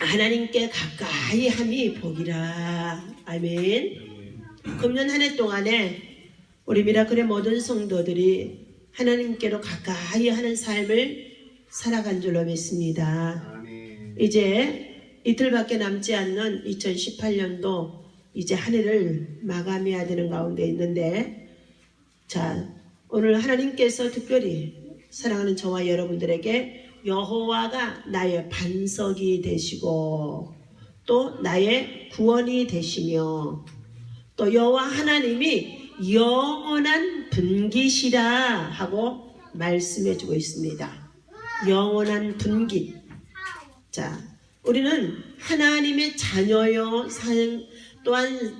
하나님께 가까이 함이 복이라. 아멘. 금년 한 해 동안에 우리 미라클의 모든 성도들이 하나님께로 가까이 하는 삶을 살아간 줄로 믿습니다. 이제 이틀밖에 남지 않는 2018년도 이제 한 해를 마감해야 되는 가운데 있는데, 자, 오늘 하나님께서 특별히 사랑하는 저와 여러분들에게 여호와가 나의 반석이 되시고 또 나의 구원이 되시며 또 여호와 하나님이 영원한 분깃이라 하고 말씀해 주고 있습니다. 영원한 분깃. 자, 우리는 하나님의 자녀요, 또한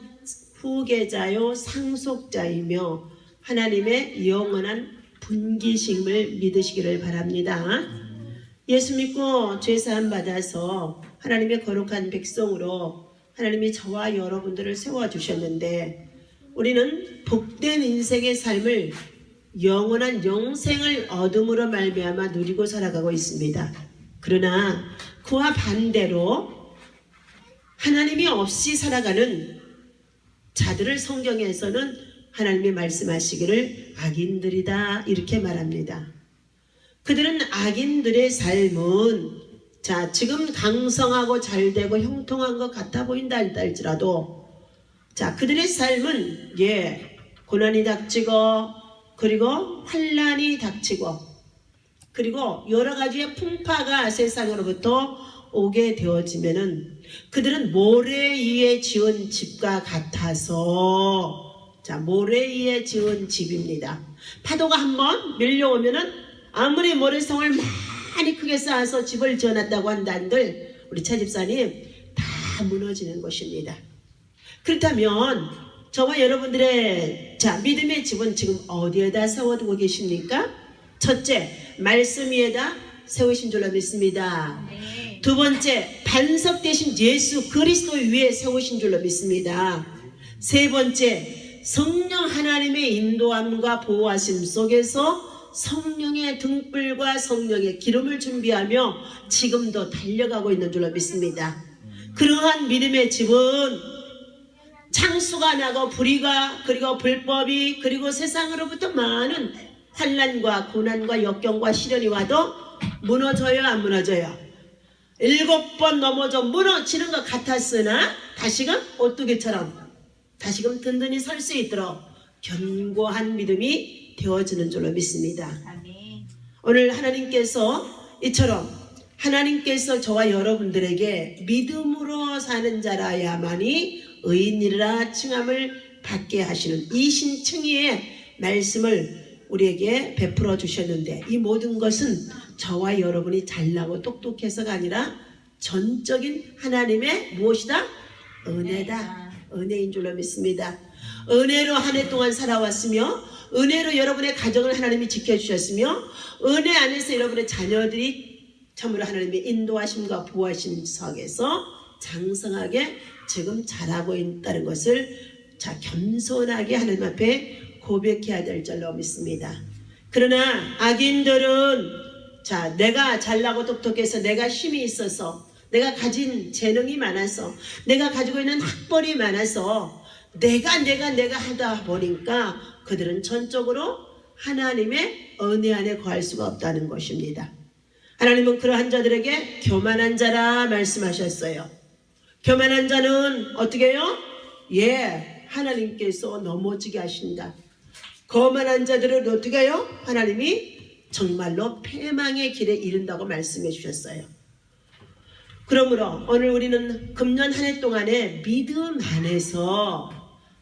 후계자요, 상속자이며 하나님의 영원한 분깃임을 믿으시기를 바랍니다. 예수 믿고 죄사함 받아서 하나님의 거룩한 백성으로 하나님이 저와 여러분들을 세워주셨는데, 우리는 복된 인생의 삶을 영원한 영생을 얻음으로 말미암아 누리고 살아가고 있습니다. 그러나 그와 반대로 하나님이 없이 살아가는 자들을 성경에서는 하나님이 말씀하시기를 악인들이다 이렇게 말합니다. 그들은 악인들의 삶은 자, 지금 강성하고 잘되고 형통한 것 같아 보인다 할지라도 자, 그들의 삶은 고난이 닥치고 그리고 환난이 닥치고 그리고 여러 가지의 풍파가 세상으로부터 오게 되어지면은 그들은 모래 위에 지은 집과 같아서, 자, 모래 위에 지은 집입니다. 파도가 한번 밀려오면은 아무리 모래성을 많이 크게 쌓아서 집을 지어놨다고 한다는들 우리 차 집사님 다 무너지는 것입니다. 그렇다면 저와 여러분들의 자, 믿음의 집은 지금 어디에다 세워두고 계십니까? 첫째, 말씀 위에다 세우신 줄로 믿습니다. 두 번째, 반석 되신 예수 그리스도 위에 세우신 줄로 믿습니다. 세 번째, 성령 하나님의 인도함과 보호하심 속에서 성령의 등불과 성령의 기름을 준비하며 지금도 달려가고 있는 줄로 믿습니다. 그러한 믿음의 집은 창수가 나고 불의가 그리고 불법이 그리고 세상으로부터 많은 환난과 고난과 역경과 시련이 와도 무너져요, 안 무너져요? 7번 넘어져 무너지는 것 같았으나 다시금 오뚜기처럼 다시금 든든히 설 수 있도록 견고한 믿음이 되어지는 줄로 믿습니다. 아멘. 오늘 하나님께서 이처럼 하나님께서 저와 여러분들에게 믿음으로 사는 자라야만이 의인이라 칭함을 받게 하시는 이 신칭의의 말씀을 우리에게 베풀어 주셨는데, 이 모든 것은 저와 여러분이 잘나고 똑똑해서가 아니라 전적인 하나님의 무엇이다? 은혜다. 은혜인 줄로 믿습니다. 은혜로 한 해 동안 살아왔으며 은혜로 여러분의 가정을 하나님이 지켜주셨으며 은혜 안에서 여러분의 자녀들이 참으로 하나님의 인도하심과 보호하심 속에서 장성하게 지금 자라고 있다는 것을 자, 겸손하게 하나님 앞에 고백해야 될 줄로 믿습니다. 그러나 악인들은 자, 내가 잘나고 똑똑해서 내가 힘이 있어서 내가 가진 재능이 많아서 내가 가지고 있는 학벌이 많아서 내가 하다 보니까 그들은 전적으로 하나님의 은혜 안에 거할 수가 없다는 것입니다. 하나님은 그러한 자들에게 교만한 자라 말씀하셨어요. 교만한 자는 어떻게 해요? 하나님께서 넘어지게 하신다. 거만한 자들은 어떻게 해요? 하나님이 정말로 패망의 길에 이른다고 말씀해 주셨어요. 그러므로 오늘 우리는 금년 한 해 동안에 믿음 안에서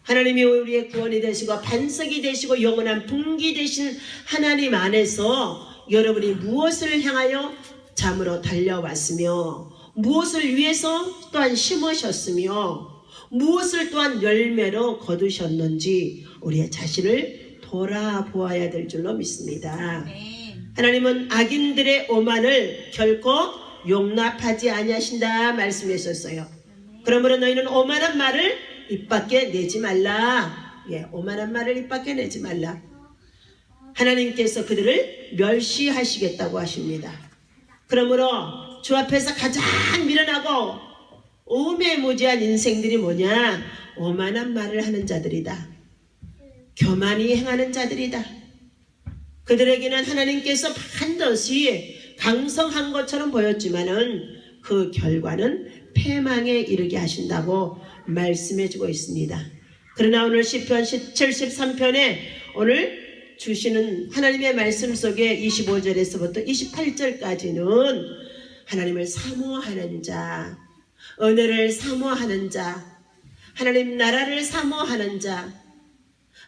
하나님이 우리의 구원이 되시고 반석이 되시고 영원한 분기 되신 하나님 안에서 여러분이 무엇을 향하여 잠으로 달려왔으며 무엇을 위해서 또한 심으셨으며 무엇을 또한 열매로 거두셨는지 우리의 자신을 돌아보아야 될 줄로 믿습니다. 하나님은 악인들의 오만을 결코 용납하지 아니하신다 말씀하셨어요. 그러므로 너희는 오만한 말을 입 밖에 내지 말라. 오만한 말을 입 밖에 내지 말라. 하나님께서 그들을 멸시하시겠다고 하십니다. 그러므로 주 앞에서 가장 미련하고 오매무지한 인생들이 뭐냐? 오만한 말을 하는 자들이다. 교만이 행하는 자들이다. 그들에게는 하나님께서 반드시 강성한 것처럼 보였지만은 그 결과는 패망에 이르게 하신다고 말씀해주고 있습니다. 그러나 오늘 시편 73편에 오늘 주시는 하나님의 말씀 속에 25절에서부터 28절까지는 하나님을 사모하는 자, 은혜를 사모하는 자, 하나님 나라를 사모하는 자,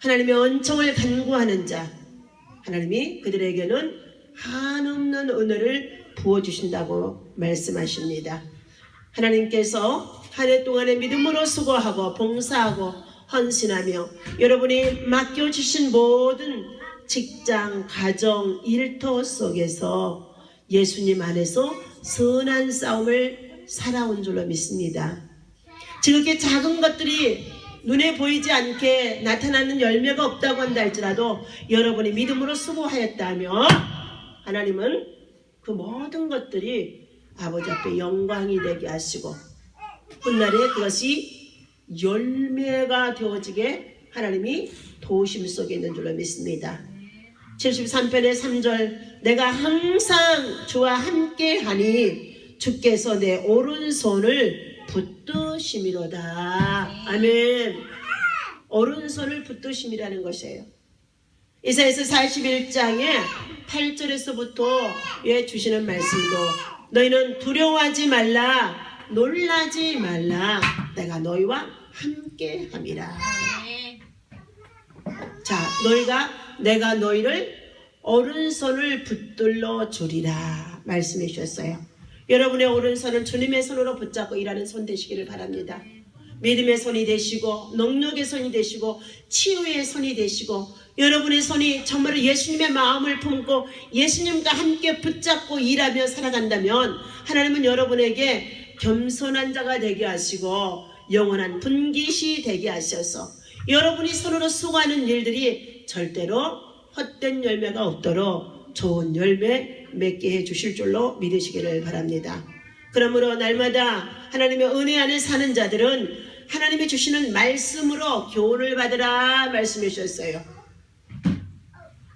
하나님의 은총을 간구하는 자, 하나님이 그들에게는 한없는 은혜를 부어주신다고 말씀하십니다. 하나님께서 한 해 동안의 믿음으로 수고하고 봉사하고 헌신하며 여러분이 맡겨주신 모든 직장, 가정, 일터 속에서 예수님 안에서 선한 싸움을 살아온 줄로 믿습니다. 지극히 작은 것들이 눈에 보이지 않게 나타나는 열매가 없다고 한다 할지라도 여러분이 믿음으로 수고하였다면 하나님은 그 모든 것들이 아버지 앞에 영광이 되게 하시고 훗날에 그것이 열매가 되어지게 하나님이 도우심 속에 있는 줄로 믿습니다. 73편의 3절 내가 항상 주와 함께하니 주께서 내 오른손을 붙드심이로다. 아멘. 오른손을 붙드심이라는 것이에요. 이사야서 41장에 8절에서부터 주시는 말씀도 너희는 두려워하지 말라 놀라지 말라 내가 너희와 함께함이라. 자, 내가 너희를 오른손을 붙들러 주리라 말씀해 주셨어요. 여러분의 오른손은 주님의 손으로 붙잡고 일하는 손 되시기를 바랍니다. 믿음의 손이 되시고 능력의 손이 되시고 치유의 손이 되시고 여러분의 손이 정말 예수님의 마음을 품고 예수님과 함께 붙잡고 일하며 살아간다면 하나님은 여러분에게 겸손한 자가 되게 하시고 영원한 분깃이 되게 하셔서 여러분이 손으로 수고하는 일들이 절대로 헛된 열매가 없도록 좋은 열매 맺게 해주실 줄로 믿으시기를 바랍니다. 그러므로 날마다 하나님의 은혜 안에 사는 자들은 하나님이 주시는 말씀으로 교훈을 받으라 말씀해 주셨어요.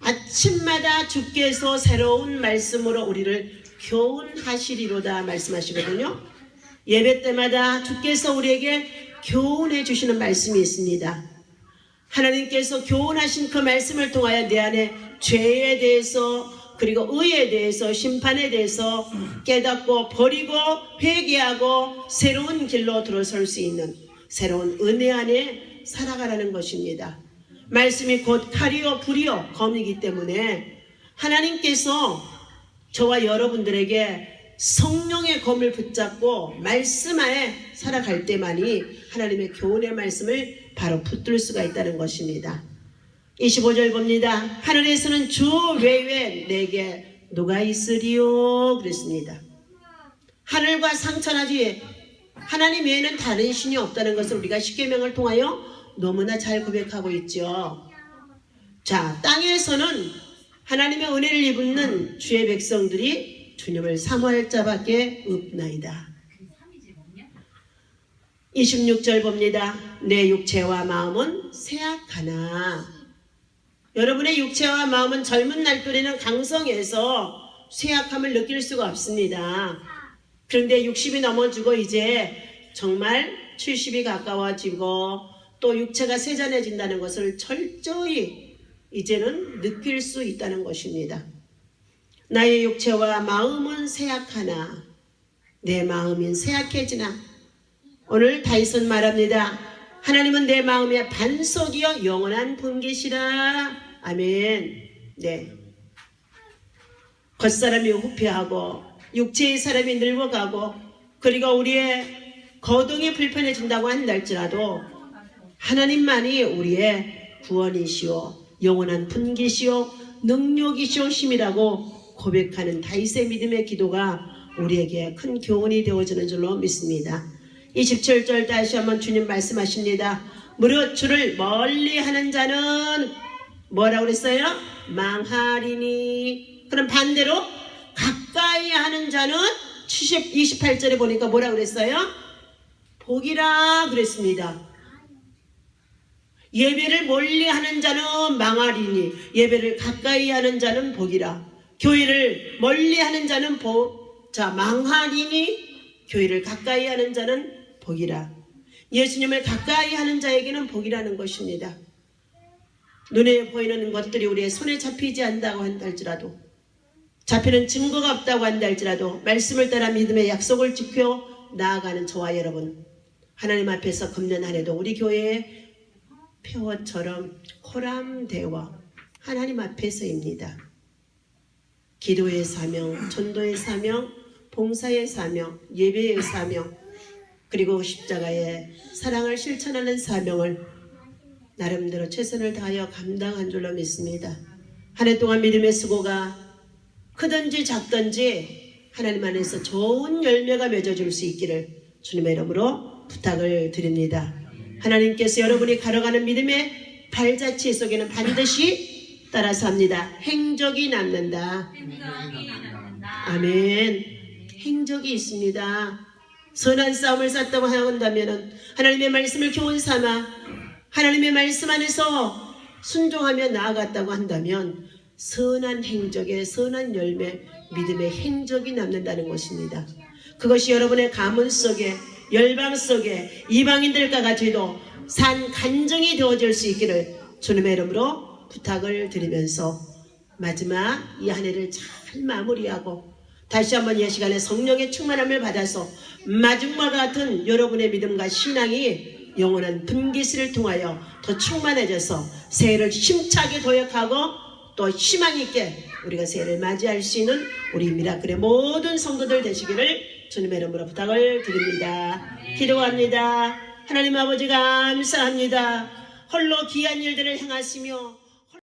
아침마다 주께서 새로운 말씀으로 우리를 교훈하시리로다 말씀하시거든요. 예배 때마다 주께서 우리에게 교훈해 주시는 말씀이 있습니다. 하나님께서 교훈하신 그 말씀을 통하여 내 안에 죄에 대해서 그리고 의에 대해서 심판에 대해서 깨닫고 버리고 회개하고 새로운 길로 들어설 수 있는 새로운 은혜 안에 살아가라는 것입니다. 말씀이 곧 칼이요 불이요 검이기 때문에 하나님께서 저와 여러분들에게 성령의 검을 붙잡고 말씀 안에 살아갈 때만이 하나님의 교훈의 말씀을 바로 붙들 수가 있다는 것입니다. 25절 봅니다. 하늘에서는 주 외에 내게 누가 있으리요 그랬습니다. 하늘과 상천하지 하나님 외에는 다른 신이 없다는 것을 우리가 십계명을 통하여 너무나 잘 고백하고 있죠. 자, 땅에서는 하나님의 은혜를 입는 주의 백성들이 주님을 사모할 자밖에 없나이다. 26절 봅니다. 내 육체와 마음은 쇠약하나. 여러분의 육체와 마음은 젊은 날들에는 강성해서 쇠약함을 느낄 수가 없습니다. 그런데 60이 넘어지고 이제 정말 70이 가까워지고 또 육체가 세잔해진다는 것을 철저히 이제는 느낄 수 있다는 것입니다. 나의 육체와 마음은 쇠약하나 내 마음은 쇠약해지나. 오늘 다윗은 말합니다. 하나님은 내 마음의 반석이요 영원한 분깃이라. 아멘. 네. 겉사람이 후패하고 육체의 사람이 늙어가고 그리고 우리의 거동이 불편해진다고 한다 할지라도 하나님만이 우리의 구원이시오 영원한 분깃이요 능력이시오 힘이라고 고백하는 다윗의 믿음의 기도가 우리에게 큰 교훈이 되어지는 줄로 믿습니다. 27절 다시 한번 주님 말씀하십니다. 무릇 주를 멀리하는 자는 뭐라고 그랬어요? 망하리니. 그럼 반대로 가까이 하는 자는 28절에 보니까 뭐라 그랬어요? 복이라 그랬습니다. 예배를 멀리 하는 자는 망하리니 예배를 가까이 하는 자는 복이라. 교회를 멀리 하는 자는 망하리니 교회를 가까이 하는 자는 복이라. 예수님을 가까이 하는 자에게는 복이라는 것입니다. 눈에 보이는 것들이 우리의 손에 잡히지 않는다고 한다 할지라도, 잡히는 증거가 없다고 한다 할지라도 말씀을 따라 믿음의 약속을 지켜 나아가는 저와 여러분, 하나님 앞에서 금년 한 해도 우리 교회의 표어처럼 호람대와 하나님 앞에서입니다. 기도의 사명, 전도의 사명, 봉사의 사명, 예배의 사명, 그리고 십자가의 사랑을 실천하는 사명을 나름대로 최선을 다하여 감당한 줄로 믿습니다. 한 해 동안 믿음의 수고가 크든지 작든지 하나님 안에서 좋은 열매가 맺어질 수 있기를 주님의 이름으로 부탁을 드립니다. 하나님께서 여러분이 걸어가는 믿음의 발자취 속에는 반드시 따라서 합니다. 행적이 남는다. 아멘. 행적이 있습니다. 선한 싸움을 쌌다고 한다면 하나님의 말씀을 교훈 삼아 하나님의 말씀 안에서 순종하며 나아갔다고 한다면 선한 행적에 선한 열매, 믿음의 행적이 남는다는 것입니다. 그것이 여러분의 가문 속에, 열방 속에 이방인들과 같이도 산 간증이 되어질 수 있기를 주님의 이름으로 부탁을 드리면서 마지막 이 한 해를 잘 마무리하고 다시 한번 이 시간에 성령의 충만함을 받아서 마중과 같은 여러분의 믿음과 신앙이 영원한 분기스를 통하여 더 충만해져서 새해를 힘차게 도약하고 또 희망 있게 우리가 새해를 맞이할 수 있는 우리 미라클의 모든 성도들 되시기를 주님의 이름으로 부탁을 드립니다. 기도합니다. 하나님 아버지 감사합니다. 홀로 귀한 일들을 행하시며